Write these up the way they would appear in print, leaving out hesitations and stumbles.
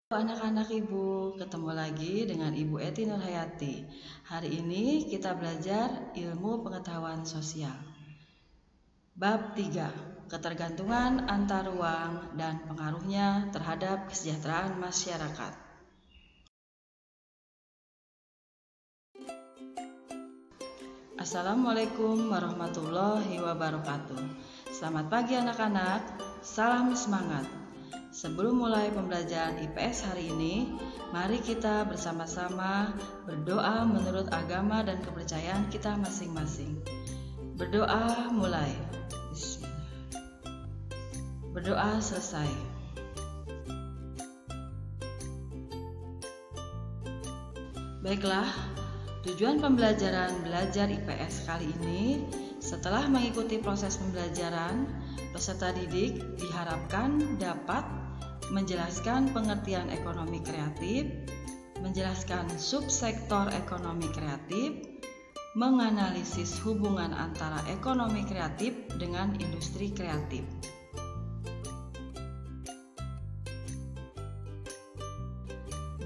Anak-anak Ibu, ketemu lagi dengan Ibu Eti Nurhayati. Hari ini kita belajar ilmu pengetahuan sosial. Bab 3, ketergantungan antar ruang dan pengaruhnya terhadap kesejahteraan masyarakat. Assalamualaikum warahmatullahi wabarakatuh. Selamat pagi anak-anak, salam semangat. Sebelum mulai pembelajaran IPS hari ini, mari kita bersama-sama berdoa menurut agama dan kepercayaan kita masing-masing. Berdoa mulai. Berdoa selesai. Baiklah, tujuan pembelajaran belajar IPS kali ini, setelah mengikuti proses pembelajaran, peserta didik diharapkan dapat menjelaskan pengertian ekonomi kreatif, menjelaskan subsektor ekonomi kreatif, menganalisis hubungan antara ekonomi kreatif dengan industri kreatif.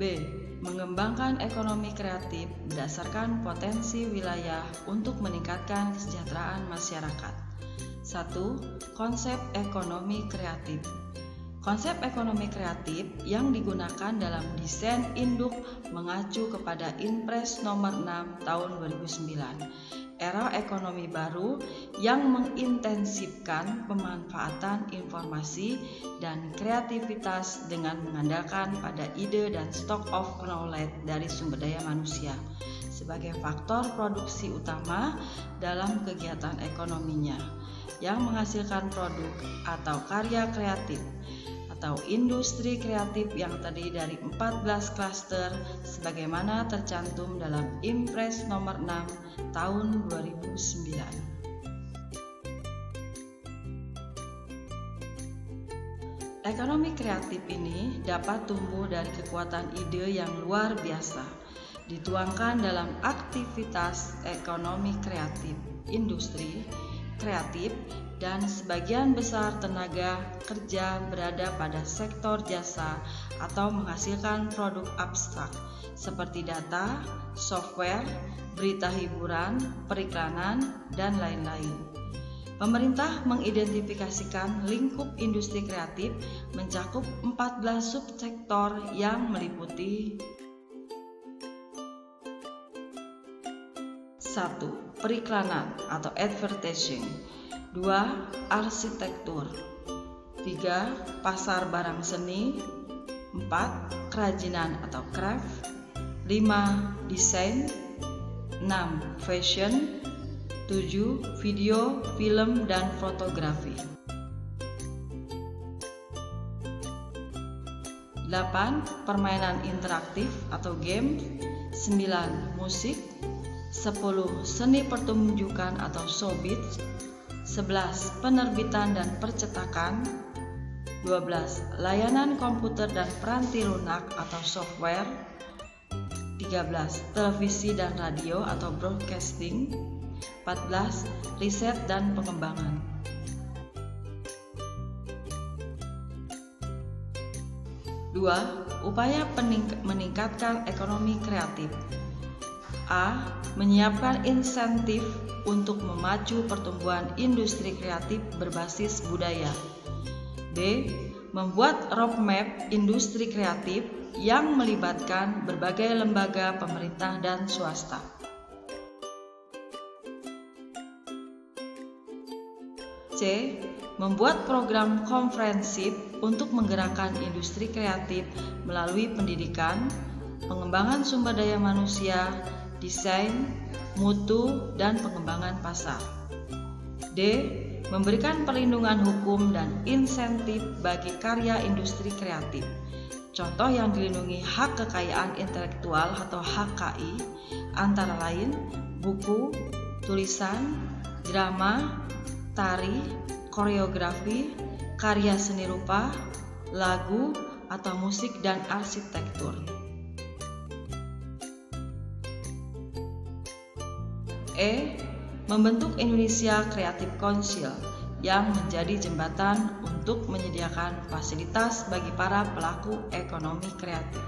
B. Mengembangkan ekonomi kreatif berdasarkan potensi wilayah untuk meningkatkan kesejahteraan masyarakat. 1. Konsep ekonomi kreatif. Konsep ekonomi kreatif yang digunakan dalam desain induk mengacu kepada Inpres nomor 6 tahun 2009, era ekonomi baru yang mengintensifkan pemanfaatan informasi dan kreativitas dengan mengandalkan pada ide dan stock of knowledge dari sumber daya manusia sebagai faktor produksi utama dalam kegiatan ekonominya yang menghasilkan produk atau karya kreatif atau industri kreatif yang terdiri dari 14 klaster sebagaimana tercantum dalam Inpres nomor 6 tahun 2009. Ekonomi kreatif ini dapat tumbuh dari kekuatan ide yang luar biasa, dituangkan dalam aktivitas ekonomi kreatif, industri kreatif, dan sebagian besar tenaga kerja berada pada sektor jasa atau menghasilkan produk abstrak seperti data, software, berita hiburan, periklanan, dan lain-lain. Pemerintah mengidentifikasikan lingkup industri kreatif mencakup 14 subsektor yang meliputi 1. Periklanan atau advertising. 2. Arsitektur. 3. Pasar barang seni. 4. Kerajinan atau craft. 5. Desain. 6. Fashion. 7. Video, film, dan fotografi. 8. Permainan interaktif atau game. 9. Musik. 10. Seni pertunjukan atau showbiz. 11. Penerbitan dan percetakan. 12. Layanan komputer dan peranti lunak atau software. 13. Televisi dan radio atau broadcasting. 14. Riset dan pengembangan. Dua. Upaya meningkatkan ekonomi kreatif. A. Menyiapkan insentif untuk memacu pertumbuhan industri kreatif berbasis budaya. B. Membuat roadmap industri kreatif yang melibatkan berbagai lembaga pemerintah dan swasta. C. Membuat program komprehensif untuk menggerakkan industri kreatif melalui pendidikan, pengembangan sumber daya manusia, desain, mutu, dan pengembangan pasar. D. Memberikan perlindungan hukum dan insentif bagi karya industri kreatif. Contoh yang dilindungi hak kekayaan intelektual atau HKI antara lain buku, tulisan, drama, tari, koreografi, karya seni rupa, lagu, atau musik dan arsitektur. E. Membentuk Indonesia Creative Council yang menjadi jembatan untuk menyediakan fasilitas bagi para pelaku ekonomi kreatif.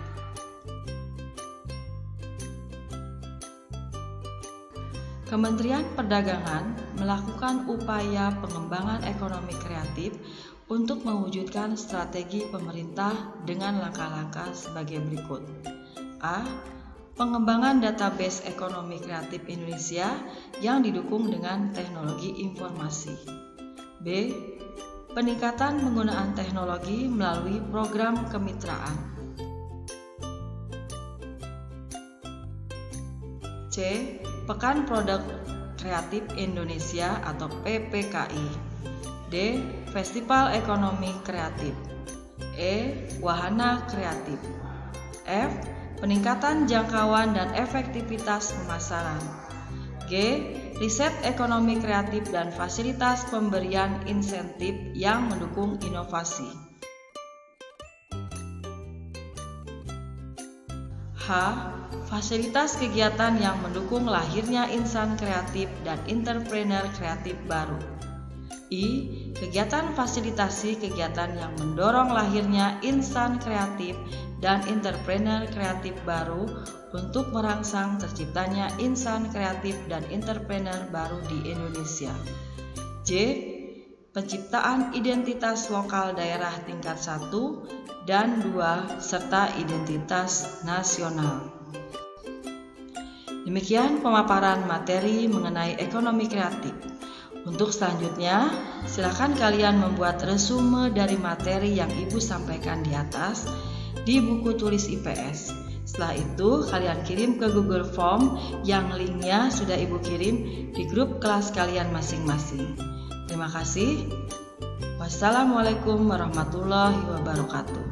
Kementerian Perdagangan melakukan upaya pengembangan ekonomi kreatif untuk mewujudkan strategi pemerintah dengan langkah-langkah sebagai berikut. A. Pengembangan database ekonomi kreatif Indonesia yang didukung dengan teknologi informasi. B. Peningkatan penggunaan teknologi melalui program kemitraan. C. Pekan Produk Kreatif Indonesia atau PPKI. D. Festival Ekonomi Kreatif. E. Wahana Kreatif. F. Peningkatan jangkauan dan efektivitas pemasaran. G. Riset ekonomi kreatif dan fasilitas pemberian insentif yang mendukung inovasi. H. Fasilitas kegiatan yang mendukung lahirnya insan kreatif dan entrepreneur kreatif baru. I. Kegiatan fasilitasi kegiatan yang mendorong lahirnya insan kreatif dan entrepreneur kreatif baru untuk merangsang terciptanya insan kreatif dan entrepreneur baru di Indonesia. J. Penciptaan identitas lokal daerah tingkat 1 dan 2 serta identitas nasional. Demikian pemaparan materi mengenai ekonomi kreatif. Untuk selanjutnya, silakan kalian membuat resume dari materi yang Ibu sampaikan di atas di buku tulis IPS. Setelah itu, kalian kirim ke Google Form yang linknya sudah Ibu kirim di grup kelas kalian masing-masing. Terima kasih. Wassalamualaikum warahmatullahi wabarakatuh.